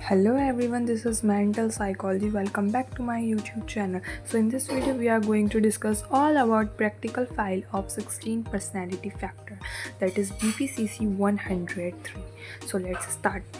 Hello everyone, this is Mental Psychology. Welcome back to my YouTube channel. So in this video we are going to discuss all about practical file of 16 personality factor, that is BPCC 103. So let's start.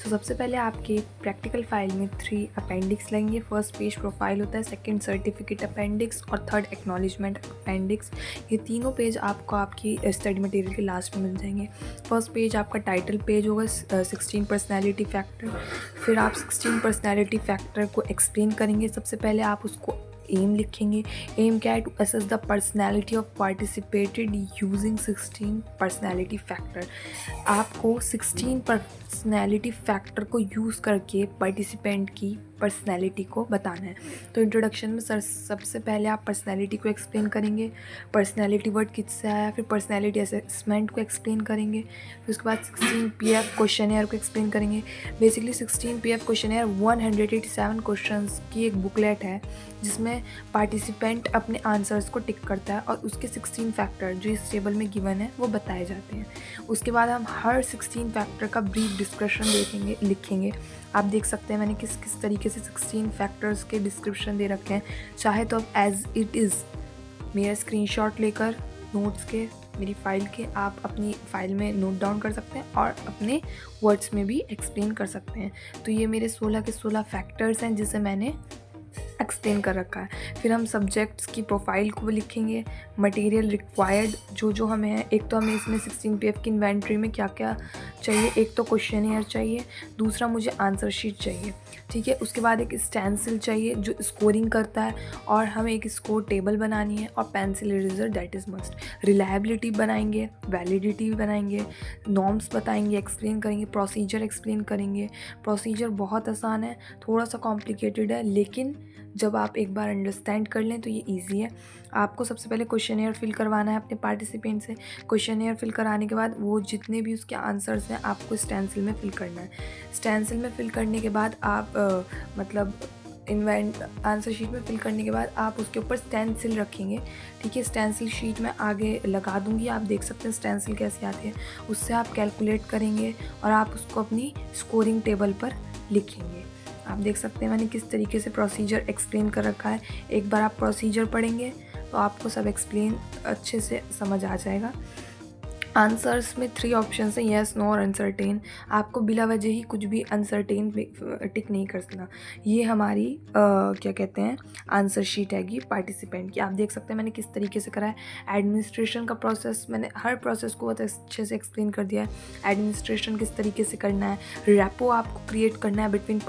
तो सबसे पहले आपके practical file में 3 appendix लगेंगे। First page profile होता है, second certificate appendix और third acknowledgement appendix. ये तीनों पेज आपको आपकी स्टडी मटेरियल के लास्ट में मिल जाएंगे। फर्स्ट पेज आपका टाइटल पेज होगा 16 पर्सनैलिटी फैक्टर। फिर आप 16 पर्सनैलिटी फैक्टर को एक्सप्लेन करेंगे। सबसे पहले आप उसको एम लिखेंगे। एम क्या है? To assess the personality of participated using 16 personality factor. आपको 16 पर्सनैलिटी फैक्टर को यूज़ करके पार्टिसिपेंट की पर्सनैलिटी को बताना है। तो इंट्रोडक्शन में सबसे पहले आप पर्सनैलिटी को एक्सप्लेन करेंगे। पर्सनैलिटी वर्ड किससे आया, फिर पर्सनैलिटी असेसमेंट को एक्सप्लेन करेंगे। फिर उसके बाद 16 PF क्वेश्चनएयर को एक्सप्लेन करेंगे। बेसिकली 16 PF क्वेश्चनएयर 187 क्वेश्चंस की एक बुकलेट है जिसमें पार्टिसिपेंट अपने आंसर्स को टिक करता है और उसके 16 फैक्टर जो इस टेबल में गिवन है वो बताए जाते हैं। उसके बाद हम हर 16 फैक्टर का ब्रीफ डिस्कशन लिखेंगे। आप देख सकते हैं मैंने किस किस तरीके से 16 फैक्टर्स के डिस्क्रिप्शन दे रखे हैं। चाहे तो आप एज इट इज़ मेरा स्क्रीनशॉट लेकर नोट्स के मेरी फ़ाइल के आप अपनी फ़ाइल में नोट डाउन कर सकते हैं और अपने वर्ड्स में भी एक्सप्लेन कर सकते हैं। तो ये मेरे 16 के 16 फैक्टर्स हैं जिसे मैंने एक्सप्लेन कर रखा है। फिर हम सब्जेक्ट्स की प्रोफाइल को लिखेंगे। मटेरियल रिक्वायर्ड जो हमें है, एक तो हमें इसमें 16 PF की इन्वेंट्री में क्या क्या चाहिए, एक तो क्वेश्चनएयर चाहिए, दूसरा मुझे आंसर शीट चाहिए, ठीक है। उसके बाद एक स्टेंसिल चाहिए जो स्कोरिंग करता है और हमें एक स्कोर टेबल बनानी है, और pencil eraser that is must. Reliability बनाएंगे, वैलिडिटी बनाएंगे, नॉर्म्स बताएंगे, एक्सप्लेन करेंगे, प्रोसीजर एक्सप्लेन करेंगे। प्रोसीजर बहुत आसान है, थोड़ा सा कॉम्प्लिकेटेड है, लेकिन जब आप एक बार अंडरस्टैंड कर लें तो ये इजी है। आपको सबसे पहले क्वेश्चनएयर फिल करवाना है अपने पार्टिसिपेंट से। क्वेश्चनएयर फिल कराने के बाद वो जितने भी उसके आंसर्स हैं आपको स्टेंसिल में फिल करना है। स्टेंसिल में फिल करने के बाद आप आंसर शीट में फिल करने के बाद आप उसके ऊपर स्टेंसिल रखेंगे, ठीक है। स्टेंसिल शीट में आगे लगा दूंगी, आप देख सकते हैं स्टेंसिल कैसे आती है। उससे आप कैलकुलेट करेंगे और आप उसको अपनी स्कोरिंग टेबल पर लिखेंगे। आप देख सकते हैं मैंने किस तरीके से प्रोसीजर एक्सप्लेन कर रखा है। एक बार आप प्रोसीजर पढ़ेंगे तो आपको सब एक्सप्लेन अच्छे से समझ आ जाएगा। आंसर्स में 3 ऑप्शन हैं, येस, नो और अनसर्टेन। आपको बिला वजह ही कुछ भी अनसर्टेन टिक नहीं कर सकना। ये हमारी क्या कहते हैं आंसर शीट हैगी पार्टिसिपेंट की। आप देख सकते हैं मैंने किस तरीके से करा है। एडमिनिस्ट्रेशन का प्रोसेस मैंने हर प्रोसेस को बहुत अच्छे से एक्सप्लेन कर दिया है। एडमिनिस्ट्रेशन किस तरीके से करना है, रैपो आपको क्रिएट करना है बिटवीन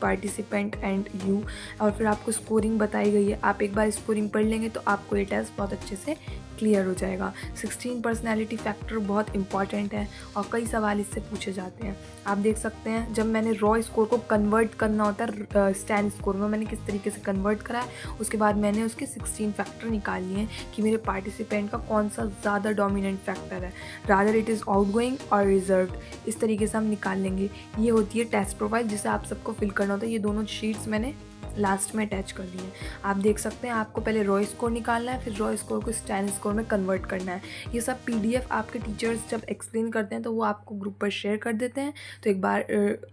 पार्टिसिपेंट एंड यू, और फिर आपको स्कोरिंग बताई गई है। आप एक बार स्कोरिंग पढ़ लेंगे तो आपको ये टेस्ट बहुत अच्छे से क्लियर हो जाएगा। 16 पर्सनैलिटी फैक्टर बहुत इंपॉर्टेंट है और कई सवाल इससे पूछे जाते हैं। आप देख सकते हैं जब मैंने रॉ स्कोर को कन्वर्ट करना होता है स्टैंड स्कोर में, मैंने किस तरीके से कन्वर्ट करा है। उसके बाद मैंने उसके 16 फैक्टर निकाल लिए हैं कि मेरे पार्टिसिपेंट का कौन सा ज़्यादा डोमिनेंट फैक्टर है, रादर इट इज़ आउटगोइंग और रिजर्व्ड। इस तरीके से हम निकाल लेंगे। ये होती है टेस्ट प्रोफाइल जिसे आप सबको फिल करना होता है। ये दोनों शीट्स मैंने लास्ट में अटैच कर दिए हैं। आप देख सकते हैं आपको पहले रॉ स्कोर निकालना है, फिर रॉ स्कोर को स्टैंड स्कोर में कन्वर्ट करना है। ये सब PDF आपके टीचर्स जब एक्सप्लेन करते हैं तो वो आपको ग्रुप पर शेयर कर देते हैं, तो एक बार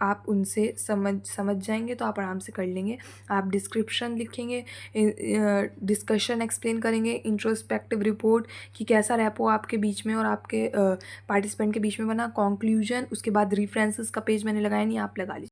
आप उनसे समझ जाएंगे तो आप आराम से कर लेंगे। आप डिस्क्रिप्शन लिखेंगे, डिस्कशन एक्सप्लेन करेंगे, इंट्रोस्पेक्टिव रिपोर्ट कि कैसा रैपो आपके बीच में और आपके पार्टिसिपेंट के बीच में बना, कंक्लूजन, उसके बाद रेफरेंसेस का पेज मैंने लगाया नहीं, आप लगा लीजिए।